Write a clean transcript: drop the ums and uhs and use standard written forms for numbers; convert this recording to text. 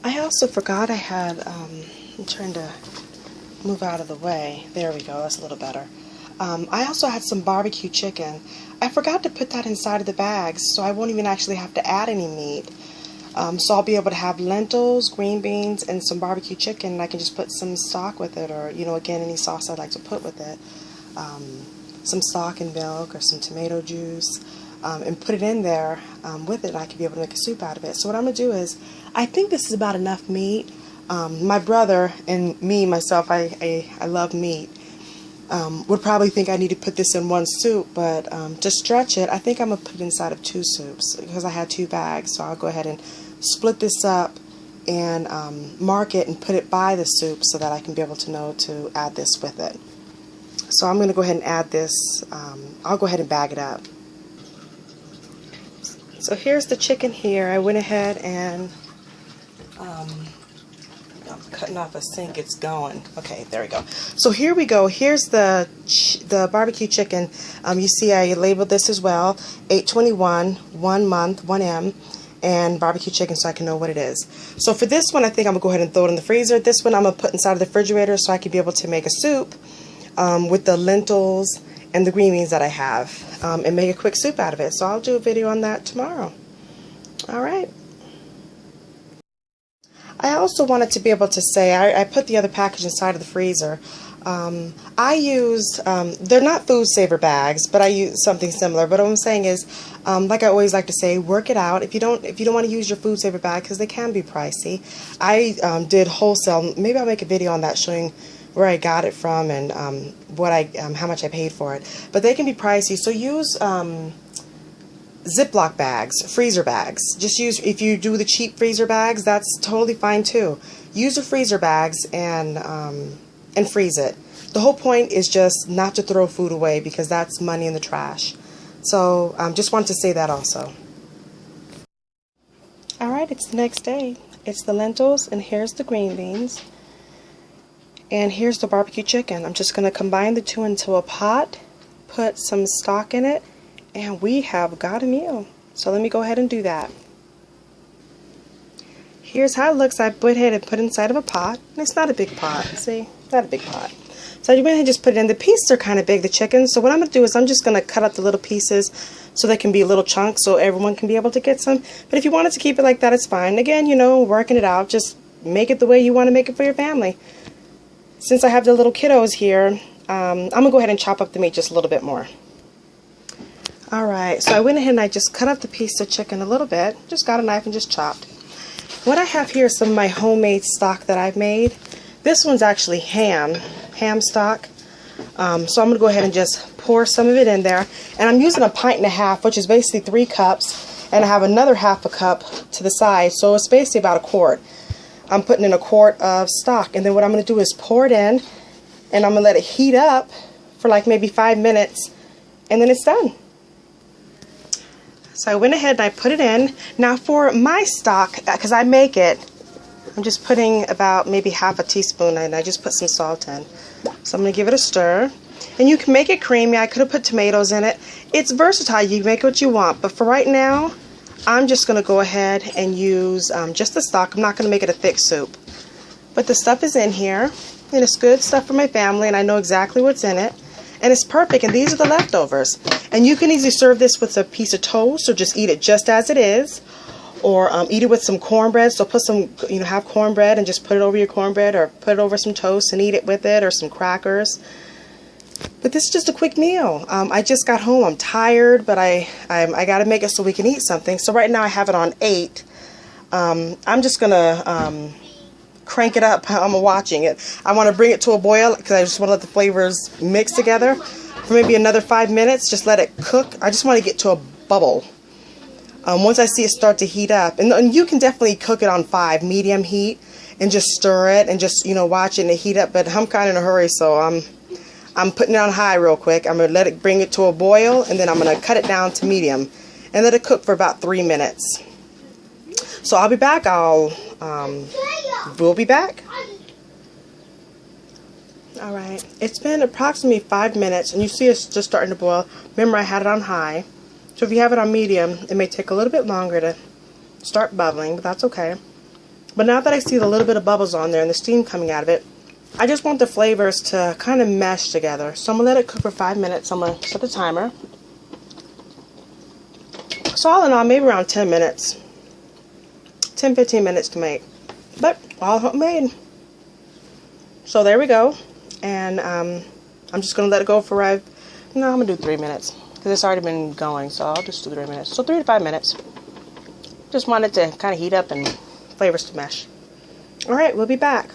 I also forgot I had, I'm trying to move out of the way. There we go, that's a little better. I also had some barbecue chicken. I forgot to put that inside of the bags, so I won't even actually have to add any meat. So I'll be able to have lentils, green beans, and some barbecue chicken, and I can just put some stock with it, or, you know, again, any sauce I'd like to put with it. Some stock and milk, or some tomato juice, and put it in there with it, and I could be able to make a soup out of it. So what I'm going to do is, I think this is about enough meat. My brother and me, myself, I love meat. Would probably think I need to put this in one soup, but to stretch it, I think I'm going to put it inside of 2 soups because I had 2 bags. So I'll go ahead and split this up and mark it and put it by the soup so that I can be able to know to add this with it. So I'm going to go ahead and add this. I'll go ahead and bag it up. So here's the chicken here. I went ahead and I'm cutting off a sink, it's going. Okay, there we go. So here we go. Here's the barbecue chicken. You see I labeled this as well. 821, 1 month, 1M, and barbecue chicken so I can know what it is. So for this one, I think I'm going to go ahead and throw it in the freezer. This one I'm going to put inside of the refrigerator so I can be able to make a soup with the lentils and the green beans that I have and make a quick soup out of it. So I'll do a video on that tomorrow. Alright. I also wanted to be able to say, I put the other package inside of the freezer. I use, they're not food saver bags, but I use something similar. But what I'm saying is, like I always like to say, work it out. If you don't want to use your food saver bag, because they can be pricey. I did wholesale. Maybe I'll make a video on that showing where I got it from and how much I paid for it. But they can be pricey, so use Ziploc bags, freezer bags. Just use, if you do the cheap freezer bags, that's totally fine too. Use the freezer bags and freeze it. The whole point is just not to throw food away because that's money in the trash. So just wanted to say that also. Alright, it's the next day. It's the lentils and here's the green beans. And here's the barbecue chicken. I'm just going to combine the two into a pot, put some stock in it, and we have got a meal. So let me go ahead and do that. Here's how it looks. I went ahead and put it inside of a pot. It's not a big pot, see? Not a big pot. So I went ahead and just put it in. The pieces are kind of big, the chicken. So what I'm going to do is I'm just going to cut up the little pieces so they can be little chunks so everyone can be able to get some. But if you wanted to keep it like that, it's fine. Again, you know, working it out. Just make it the way you want to make it for your family. Since I have the little kiddos here, I'm going to go ahead and chop up the meat just a little bit more. Alright, so I went ahead and I just cut up the piece of chicken a little bit. Just got a knife and just chopped. What I have here is some of my homemade stock that I've made. This one's actually ham stock. So I'm going to go ahead and just pour some of it in there. And I'm using 1.5 pints, which is basically 3 cups. And I have another 1/2 cup to the side, so it's basically about 1 quart. I'm putting in 1 quart of stock. And then what I'm going to do is pour it in. And I'm going to let it heat up for like maybe 5 minutes. And then it's done. So I went ahead and I put it in. Now for my stock, because I make it, I'm just putting about maybe 1/2 teaspoon and I just put some salt in. So I'm going to give it a stir. And you can make it creamy. I could have put tomatoes in it. It's versatile. You can make what you want. But for right now, I'm just going to go ahead and use just the stock. I'm not going to make it a thick soup. But the stuff is in here. And it's good stuff for my family. And I know exactly what's in it. And it's perfect, and these are the leftovers. And you can easily serve this with a piece of toast, or just eat it just as it is, or eat it with some cornbread. So put some, have cornbread and just put it over your cornbread, or put it over some toast and eat it with it, or some crackers. But this is just a quick meal. I just got home. I'm tired, but I got to make it so we can eat something. So right now I have it on 8. I'm just gonna crank it up. I'm watching it. I want to bring it to a boil because I just want to let the flavors mix together for maybe another 5 minutes. Just let it cook. I just want to get to a bubble. Once I see it start to heat up, and you can definitely cook it on 5 medium heat and just stir it and just watch it and heat up. But I'm kind of in a hurry, so I'm putting it on high real quick. I'm gonna let it bring it to a boil, and then I'm gonna cut it down to medium and let it cook for about 3 minutes. So I'll be back. We'll be back. Alright, it's been approximately 5 minutes, and you see it's just starting to boil. Remember, I had it on high. So if you have it on medium, it may take a little bit longer to start bubbling, but that's okay. But now that I see the little bit of bubbles on there and the steam coming out of it, I just want the flavors to kind of mesh together. So I'm going to let it cook for 5 minutes. I'm going to set the timer. So all in all, maybe around 10 minutes. 10-15 minutes to make. But all homemade. So there we go. And I'm just going to let it go for I'm going to do 3 minutes. Because it's already been going. So I'll just do 3 minutes. So 3 to 5 minutes. Just want it to kind of heat up and flavors to mesh. Alright, we'll be back.